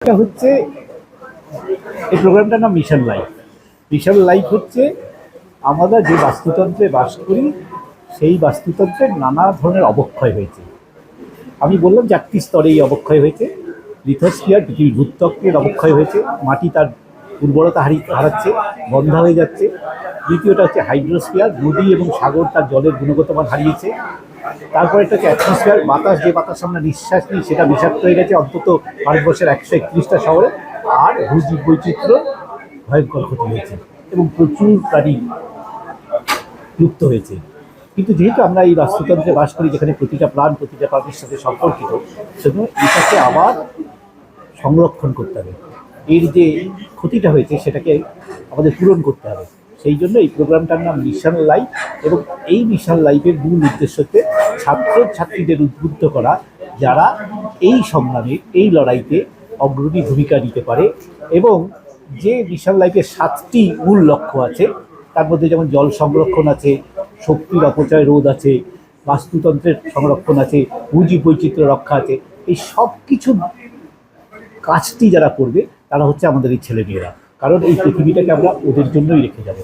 এটা হচ্ছে এই প্রোগ্রামটার নাম মিশন লাইফ। মিশন লাইফ হচ্ছে আমরা যে বাস্তুতন্ত্রে বাস করি সেই বাস্তুতন্ত্রের নানা ধরনের অবক্ষয় হয়েছে। আমি বললাম 4টি স্তরে এই অবক্ষয় হয়েছে। লিথোস্ফিয়ার পৃথিবীর ভূত্বকের অবক্ষয় হয়েছে, মাটি তার উর্বরতা হারাচ্ছে, বন্ধা হয়ে যাচ্ছে। দ্বিতীয়টা হচ্ছে হাইড্রোস্ফিয়ার, নদী এবং সাগর তার জলের গুণগত মান হারিয়েছে। তারপরে একটা হচ্ছে অ্যাটমসফিয়ার, বাতাস, যে বাতাস আমরা নিঃশ্বাস নিই সেটা বিষাক্ত হয়ে গেছে অন্তত ভারতবর্ষের 131টা শহরে। আর ভূজীব বৈচিত্র্য ভয়ঙ্কর ক্ষতি হয়েছে এবং প্রচুর প্রাণী লুপ্ত হয়েছে। কিন্তু যেহেতু আমরা এই বাস্তুতন্ত্রে বাস করি যেখানে প্রতিটা প্রাণ প্রতিটা প্রাণীর সাথে সম্পর্কিত, সেজন্য এটাকে আবার সংরক্ষণ করতে হবে। এর যে ক্ষতিটা হয়েছে সেটাকে আমাদের পূরণ করতে হবে। সেই জন্য এই প্রোগ্রামটার নাম মিশন লাইফ। এবং এই মিশন লাইফের মূল উদ্দেশ্য হচ্ছে ছাত্রছাত্রীদের উদ্বুদ্ধ করা, যারা এই সংগ্রামে এই লড়াইতে অগ্রণী ভূমিকা নিতে পারে। এবং যে মিশন লাইফের 7টি মূল লক্ষ্য আছে, তার মধ্যে যেমন জল সংরক্ষণ আছে, শক্তির অপচয় রোধ আছে, বাস্তুতন্ত্রের সংরক্ষণ আছে, ভূজীব বৈচিত্র্য রক্ষা আছে। এই সব কিছু কাজটি যারা করবে তারা হচ্ছে আমাদের এই ছেলেমেয়েরা, কারণ এই পৃথিবীটাকে আমরা ওদের জন্যই রেখে যাব।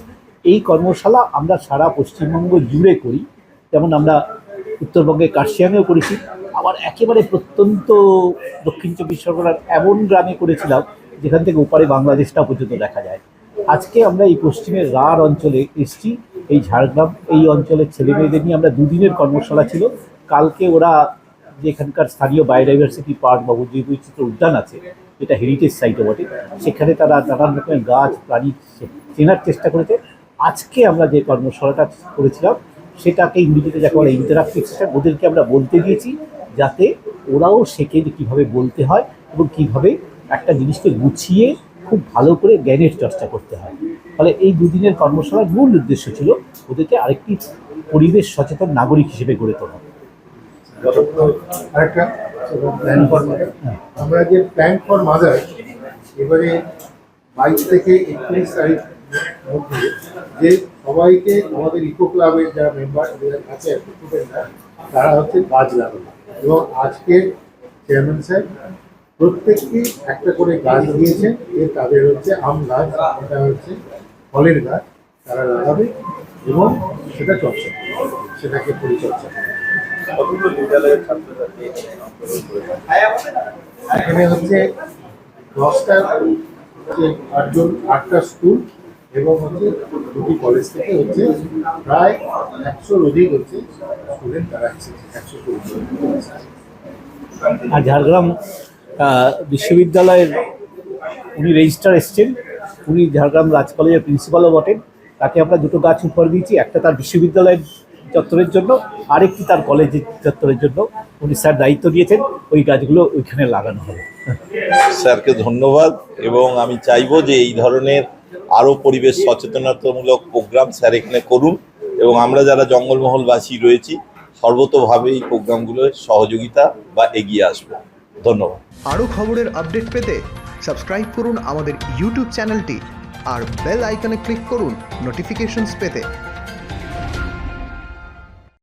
এই কর্মশালা আমরা সারা পশ্চিমবঙ্গ জুড়ে করি, যেমন আমরা উত্তরবঙ্গে কার্শিয়াংয়েও করেছি, আবার একেবারে প্রত্যন্ত দক্ষিণ 24 পরগনার এমন গ্রামে করেছিলাম যেখান থেকে ওপারে বাংলাদেশটা পর্যন্ত দেখা যায়। আজকে আমরা এই পশ্চিমের রাঢ় অঞ্চলে এসেছি, এই ঝাড়গ্রাম এই অঞ্চলের ছেলেমেয়েদের নিয়ে আমরা 2 দিনের কর্মশালা ছিল। কালকে ওরা যে এখানকার স্থানীয় বায়োডাইভার্সিটি পার্ক বা জৈব বৈচিত্র্য উদ্যান আছে, যেটা হেরিটেজ সাইটও বটে, সেখানে তারা নানান রকমের গাছ প্রাণী চেনার চেষ্টা করেছে। আজকে আমরা যে কর্মশালাটা করেছিলাম সেটাকে ইংরেজিতে যাকে বলে ইন্টারাক্টিভ সেশন, ওদেরকে আমরা বলতে দিয়েছি যাতে ওরাও শেখে যে কীভাবে বলতে হয় এবং কীভাবে একটা জিনিসকে গুছিয়ে খুব ভালো করে জ্ঞানের চর্চা করতে হয়। ফলে এই 2 দিনের কর্মশালার মূল উদ্দেশ্য ছিল ওদেরকে আরেকটি পরিবেশ সচেতন নাগরিক হিসেবে গড়ে তোলা। আরেকটা প্ল্যান ফর মাদার, আমরা যে প্ল্যান ফর মাদার এবারে 22 থেকে 31 তারিখ মধ্যে যে সবাইকে আমাদের ইকো ক্লাবের যারা মেম্বার আছে তারা হচ্ছে গাছ লাগানো, এবং আজকে চেয়ারম্যান স্যার প্রত্যেককে একটা করে গাছ দিয়েছে। যে তাদের হচ্ছে আম গাছ, এটা হচ্ছে ফলের গাছ, তারা লাগাবে এবং সেটা চর্চা করবে, সেটাকে পরিচর্যা করবে। এখানে হচ্ছে 10টা হচ্ছে 8টা স্কুল এবং হচ্ছে 2টি কলেজ থেকে হচ্ছে প্রায় 100-র অধিক হচ্ছে স্টুডেন্ট, তারা 120। আর ঝাড়গ্রাম বিশ্ববিদ্যালয়ের উনি রেজিস্ট্রার এসছেন, উনি ঝাড়গ্রাম রাজ কলেজের প্রিন্সিপালও বটেন। তাকে আমরা 2টো গাছ উপহার দিয়েছি, একটা তার বিশ্ববিদ্যালয়ের চত্বরের জন্য, আরেকটি তার কলেজের চত্বরের জন্য। উনি স্যার দায়িত্ব দিয়েছেন, ওই গাছগুলো ওইখানে লাগানো হবে। স্যারকে ধন্যবাদ, এবং আমি চাইবো যে এই ধরনের আরও পরিবেশ সচেতনতামূলক প্রোগ্রাম স্যার এখানে করুন, এবং আমরা যারা জঙ্গলমহলবাসী রয়েছি সর্বতোভাবে এই প্রোগ্রামগুলোর সহযোগিতা বা এগিয়ে আসবো। ধন্যবাদ। আরও খবরের আপডেট পেতে সাবস্ক্রাইব করুন আমাদের ইউটিউব চ্যানেলটি আর বেল আইকনে ক্লিক করুন নোটিফিকেশনস পেতে।